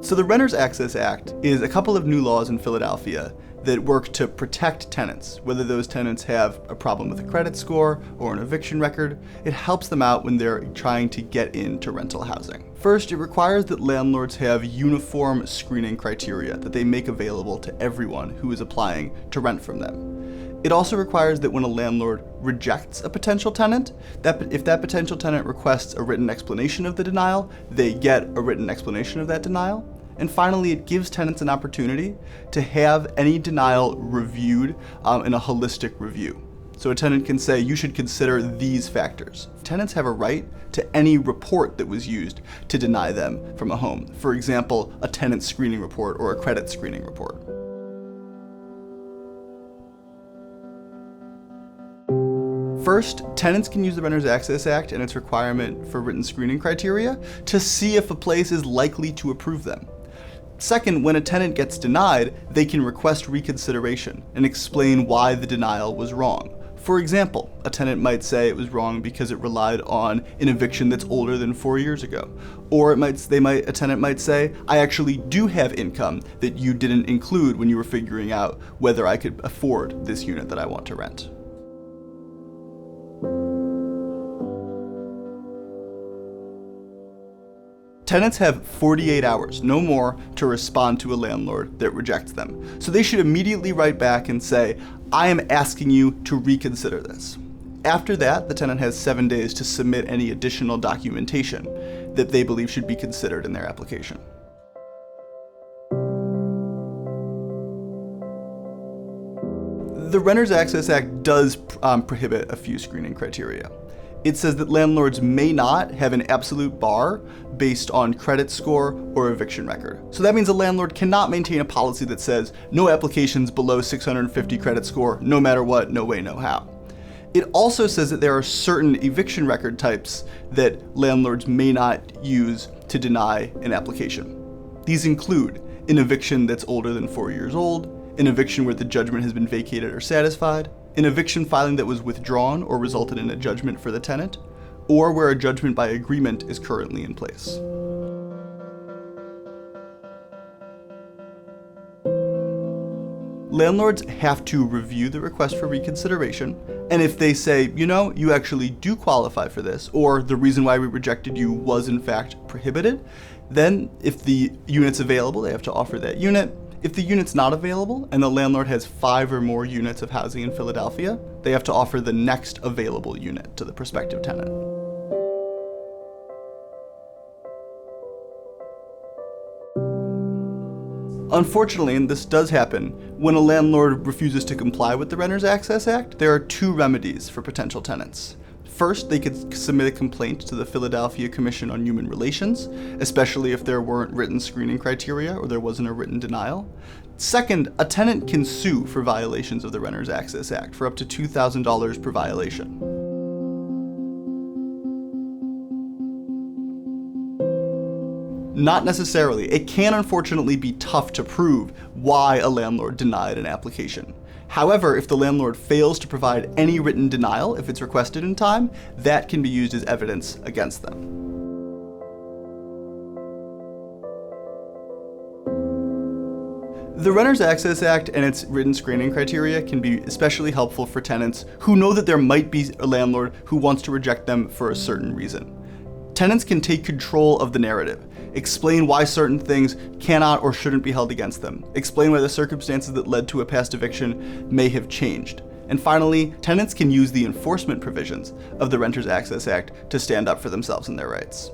So the Renters Access Act is a couple of new laws in Philadelphia that work to protect tenants, whether those tenants have a problem with a credit score or an eviction record. It helps them out when they're trying to get into rental housing. First, it requires that landlords have uniform screening criteria that they make available to everyone who is applying to rent from them. It also requires that when a landlord rejects a potential tenant, that if that potential tenant requests a written explanation of the denial, they get a written explanation of that denial. And finally, it gives tenants an opportunity to have any denial reviewed in a holistic review. So a tenant can say, you should consider these factors. Tenants have a right to any report that was used to deny them from a home. For example, a tenant screening report or a credit screening report. First, tenants can use the Renters Access Act and its requirement for written screening criteria to see if a place is likely to approve them. Second, when a tenant gets denied, they can request reconsideration and explain why the denial was wrong. For example, a tenant might say it was wrong because it relied on an eviction that's older than 4 years ago. Or a tenant might say, I actually do have income that you didn't include when you were figuring out whether I could afford this unit that I want to rent. Tenants have 48 hours, no more, to respond to a landlord that rejects them. So they should immediately write back and say, I am asking you to reconsider this. After that, the tenant has 7 days to submit any additional documentation that they believe should be considered in their application. The Renters Access Act does prohibit a few screening criteria. It says that landlords may not have an absolute bar based on credit score or eviction record. So that means a landlord cannot maintain a policy that says no applications below 650 credit score, no matter what, no way, no how. It also says that there are certain eviction record types that landlords may not use to deny an application. These include an eviction that's older than 4 years old, an eviction where the judgment has been vacated or satisfied, an eviction filing that was withdrawn or resulted in a judgment for the tenant, or where a judgment by agreement is currently in place. Landlords have to review the request for reconsideration, and if they say, you actually do qualify for this, or the reason why we rejected you was in fact prohibited, then if the unit's available, they have to offer that unit. If the unit's not available and the landlord has 5 or more units of housing in Philadelphia, they have to offer the next available unit to the prospective tenant. Unfortunately, and this does happen, when a landlord refuses to comply with the Renters Access Act, there are 2 remedies for potential tenants. First, they could submit a complaint to the Philadelphia Commission on Human Relations, especially if there weren't written screening criteria or there wasn't a written denial. Second, a tenant can sue for violations of the Renters Access Act for up to $2,000 per violation. Not necessarily. It can unfortunately be tough to prove why a landlord denied an application. However, if the landlord fails to provide any written denial, if it's requested in time, that can be used as evidence against them. The Renters Access Act and its written screening criteria can be especially helpful for tenants who know that there might be a landlord who wants to reject them for a certain reason. Tenants can take control of the narrative, explain why certain things cannot or shouldn't be held against them, explain why the circumstances that led to a past eviction may have changed. And finally, tenants can use the enforcement provisions of the Renters Access Act to stand up for themselves and their rights.